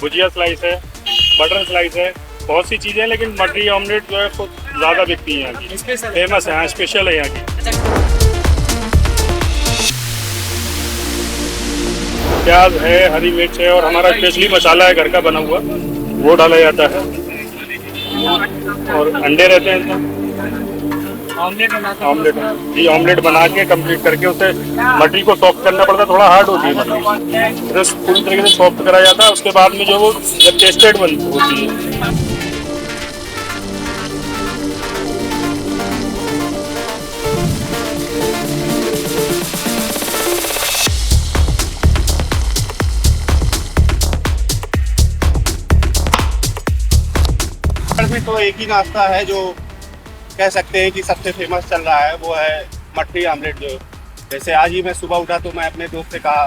भुजिया slice है, butter slice है, बहुत सी चीज़ें हैं, लेकिन मटरी ऑमलेट जो है वो ज़्यादा बिकती है यहाँ की, फेमस है, हाँ स्पेशल है यहाँ की। प्याज है, हरी मिर्च है और हमारा स्पेशली मसाला है घर का बना हुआ, वो डाला जाता है और अंडे रहते हैं इसमें। ऑमलेट जी, ऑमलेट बना के कंप्लीट करके उसे मटरी को सॉफ्ट करना पड़ता है, थोड़ा हार्ड होती है मटरी, उसे पूरी तरीके से सॉफ्ट कराया जाता है। उसके बाद में जो वो जब टेस्टेड बन होती है। में तो एक ही नाश्ता है जो कह सकते हैं कि सबसे फेमस चल रहा है, वो है मटरी आमलेट। जो जैसे आज ही मैं सुबह उठा तो मैं अपने दोस्त से कहा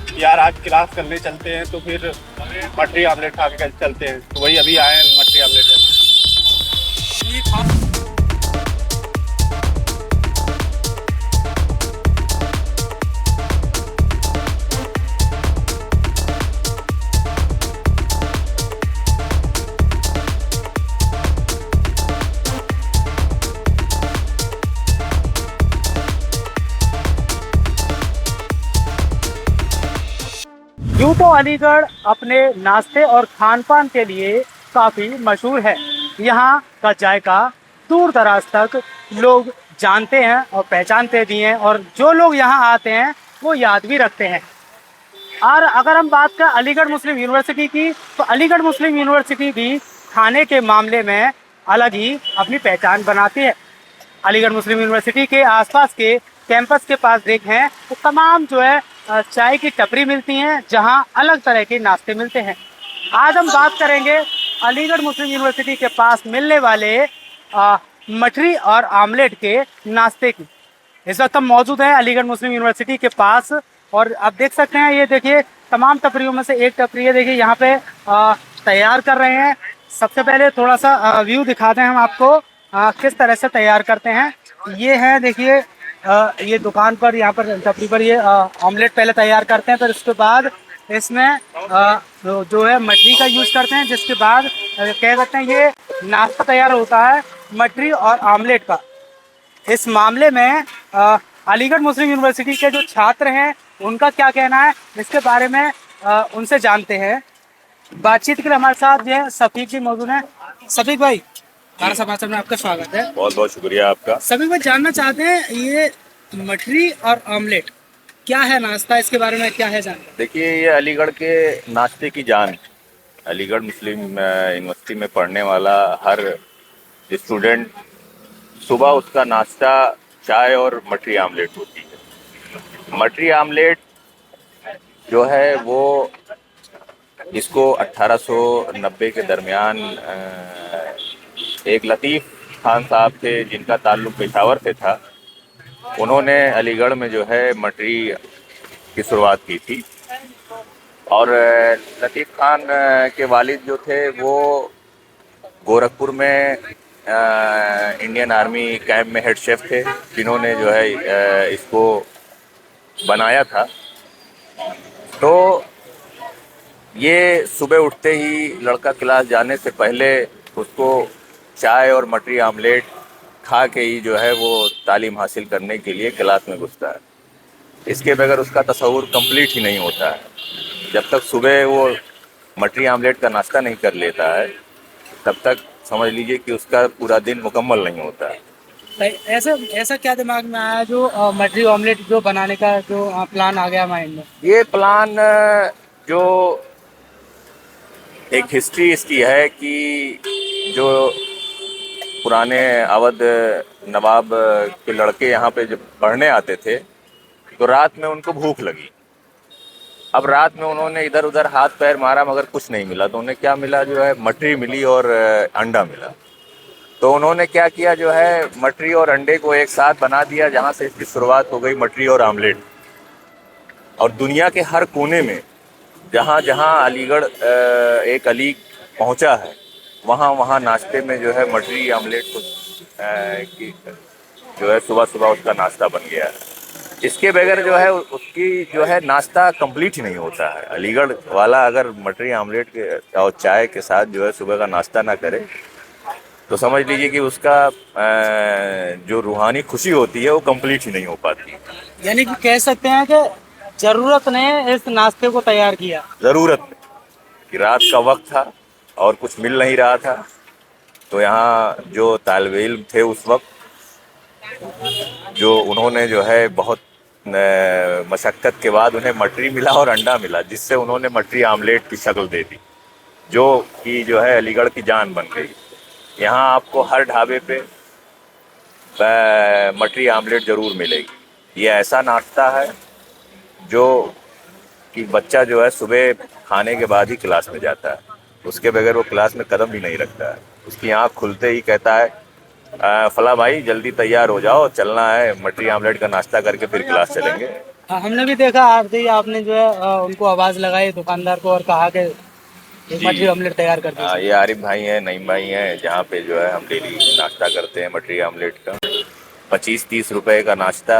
कि यार आज क्लास करने चलते हैं, तो फिर मटरी आमलेट खा के चलते हैं, तो वही अभी आए हैं मटरी आमलेट। यूँ तो अलीगढ़ अपने नाश्ते और खान पान के लिए काफ़ी मशहूर है। यहाँ का जायका दूर दराज तक लोग जानते हैं और पहचानते भी हैं, और जो लोग यहाँ आते हैं वो याद भी रखते हैं। और अगर हम बात करें अलीगढ़ मुस्लिम यूनिवर्सिटी की, तो अलीगढ़ मुस्लिम यूनिवर्सिटी भी खाने के मामले में अलग ही अपनी पहचान बनाती है। अलीगढ़ मुस्लिम यूनिवर्सिटी के आसपास के कैंपस के पास देखें तो तमाम जो है चाय की टपरी मिलती हैं, जहां अलग तरह के नाश्ते मिलते हैं। आज हम बात करेंगे अलीगढ़ मुस्लिम यूनिवर्सिटी के पास मिलने वाले मठरी और आमलेट के नाश्ते की। इस वक्त हम मौजूद हैं अलीगढ़ मुस्लिम यूनिवर्सिटी के पास, और आप देख सकते हैं, ये देखिए तमाम टपरियों में से एक टपरी है। देखिए यहाँ पे तैयार कर रहे हैं। सबसे पहले थोड़ा सा व्यू दिखाते हैं हम आपको किस तरह से तैयार करते हैं। ये है देखिए, ये दुकान पर, यहाँ पर टपरी पर ये ऑमलेट पहले तैयार करते हैं, फिर उसके बाद इसमें जो है मटरी का यूज़ करते हैं, जिसके बाद कह सकते हैं ये नाश्ता तैयार होता है मटरी और आमलेट का। इस मामले में अलीगढ़ मुस्लिम यूनिवर्सिटी के जो छात्र हैं उनका क्या कहना है, इसके बारे में उनसे जानते हैं। बातचीत के लिए हमारे साथ जो है सफीक जी मौजूद हैं। सफीक भाई, भारत समाचार में आपका स्वागत है। बहुत बहुत शुक्रिया आपका। सफीक भाई, जानना चाहते हैं ये मटरी और ऑमलेट क्या है नाश्ता, इसके बारे में क्या है जानना। देखिए, ये अलीगढ़ के नाश्ते की जान। अलीगढ़ मुस्लिम यूनिवर्सिटी में पढ़ने वाला हर स्टूडेंट सुबह उसका नाश्ता चाय और मटरी आमलेट होती है। मटरी आमलेट जो है वो इसको 1890 के दरमियान एक लतीफ़ खान साहब थे, जिनका ताल्लुक पेशावर से था। उन्होंने अलीगढ़ में जो है मटरी की शुरुआत की थी, और लतीफ़ खान के वालिद जो थे वो गोरखपुर में इंडियन आर्मी कैंप में हेड शेफ थे, जिन्होंने जो है इसको बनाया था। तो ये सुबह उठते ही लड़का क्लास जाने से पहले उसको चाय और मटरी आमलेट खा के ही जो है वो तालीम हासिल करने के लिए क्लास में घुसता है। इसके बगैर उसका तस्वुर कंप्लीट ही नहीं होता है। जब तक सुबह वो मटरी आमलेट का नाश्ता नहीं कर लेता है, तब तक समझ लीजिए कि उसका पूरा दिन मुकम्मल नहीं होता है। ऐसा क्या दिमाग में आया जो मटरी ऑमलेट जो बनाने का जो प्लान आ गया माइंड में? ये प्लान जो एक हिस्ट्री इसकी है कि जो पुराने अवध नवाब के लड़के यहाँ पे जब पढ़ने आते थे, तो रात में उनको भूख लगी। अब रात में उन्होंने इधर उधर हाथ पैर मारा, मगर कुछ नहीं मिला। तो उन्हें क्या मिला, जो है मटरी मिली और अंडा मिला। तो उन्होंने क्या किया, जो है मटरी और अंडे को एक साथ बना दिया, जहाँ से इसकी शुरुआत हो गई मटरी और आमलेट। और दुनिया के हर कोने में जहाँ जहाँ अलीगढ़ एक अलीग पहुँचा है, वहाँ वहाँ नाश्ते में जो है मटरी आमलेट को जो है सुबह सुबह उसका नाश्ता बन गया है। इसके बगैर जो है उसकी जो है नाश्ता कंप्लीट ही नहीं होता है। अलीगढ़ वाला अगर मटरी आमलेट के और चाय के साथ जो है सुबह का नाश्ता ना करे तो समझ लीजिए कि उसका जो रूहानी खुशी होती है वो कंप्लीट ही नहीं हो पाती। यानी कि कह सकते हैं कि जरूरत ने इस नाश्ते को तैयार किया। ज़रूरत कि रात का वक्त था और कुछ मिल नहीं रहा था, तो यहाँ जो तालिब इल्म थे उस वक्त, जो उन्होंने जो है बहुत मशक्क़त के बाद उन्हें मटरी मिला और अंडा मिला, जिससे उन्होंने मटरी आमलेट की शक्ल दे दी, जो कि जो है अलीगढ़ की जान बन गई। यहाँ आपको हर ढाबे पे मटरी आमलेट ज़रूर मिलेगी। ये ऐसा नाश्ता है जो कि बच्चा जो है सुबह खाने के बाद ही क्लास में जाता है, उसके बगैर वो क्लास में कदम भी नहीं रखता है। उसकी आँख खुलते ही कहता है फला भाई जल्दी तैयार हो जाओ, चलना है, मटरी आमलेट का नाश्ता करके फिर क्लास चलेंगे। हाँ, हमने भी देखा आपने जो है उनको आवाज़ लगाई दुकानदार को और कहा कि एक मटरी ऑमलेट तैयार कर दीजिए। ये आरिफ भाई हैं, नईम भाई हैं, जहाँ पे जो है हम डेली नाश्ता करते हैं मटरी आमलेट का। 25-30 रुपए का नाश्ता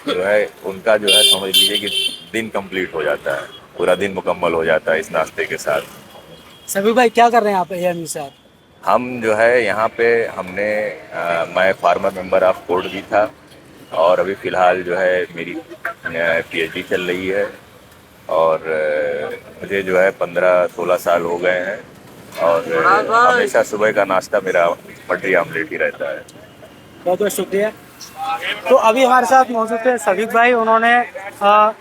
जो है उनका जो है समझ लीजिए कि दिन कंप्लीट हो जाता है, पूरा दिन मुकम्मल हो जाता है इस नाश्ते के साथ। सभी भाई क्या कर रहे हैं आप एएमयू से आप? हम जो है यहाँ पे मैं फार्मर मेंबर ऑफ कोर्ट भी था और अभी फ़िलहाल जो है मेरी पीएचडी चल रही है और मुझे जो है 15-16 साल हो गए हैं और हमेशा सुबह का नाश्ता मेरा मटरी आमलेट ही रहता है। बहुत बहुत शुक्रिया। तो अभी हमारे साथ मौजूद है सवीक भाई, उन्होंने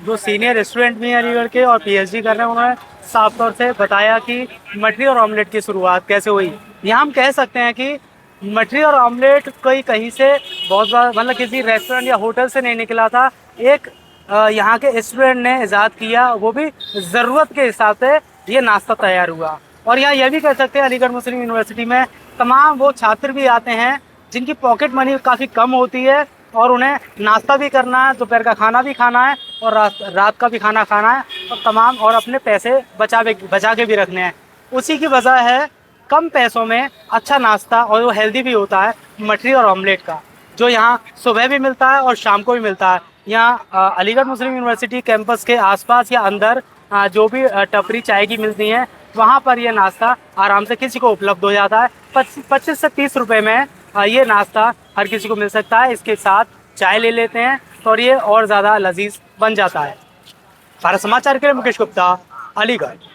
जो सीनियर स्टूडेंट भी हैं अलीगढ़ के और पीएचडी कर रहे हैं, उन्होंने साफ तौर से बताया कि मटरी और ऑमलेट की शुरुआत कैसे हुई। यहाँ हम कह सकते हैं कि मटरी और ऑमलेट कोई कहीं से बहुत मतलब किसी रेस्टोरेंट या होटल से नहीं निकला था, एक यहाँ के स्टूडेंट ने इजाद किया, वो भी ज़रूरत के हिसाब से ये नाश्ता तैयार हुआ। और यहाँ यह भी कह सकते हैं अलीगढ़ मुस्लिम यूनिवर्सिटी में तमाम वो छात्र भी आते हैं जिनकी पॉकेट मनी काफ़ी कम होती है और उन्हें नाश्ता भी करना है, दोपहर का खाना भी खाना है और रात का भी खाना खाना है और तमाम और अपने पैसे बचा के भी रखने हैं। उसी की वजह है कम पैसों में अच्छा नाश्ता और वो हेल्दी भी होता है मटरी और ऑमलेट का, जो यहाँ सुबह भी मिलता है और शाम को भी मिलता है। यहाँ अलीगढ़ मुस्लिम यूनिवर्सिटी कैंपस के आसपास या अंदर जो भी टपरी चाय की मिलती हैं, वहाँ पर ये नाश्ता आराम से किसी को उपलब्ध हो जाता है। 25 से 30 रुपए में ये नाश्ता हर किसी को मिल सकता है। इसके साथ चाय ले लेते हैं और ये और ज़्यादा लजीज बन जाता है। भारत समाचार के लिए मुकेश गुप्ता, अलीगढ़।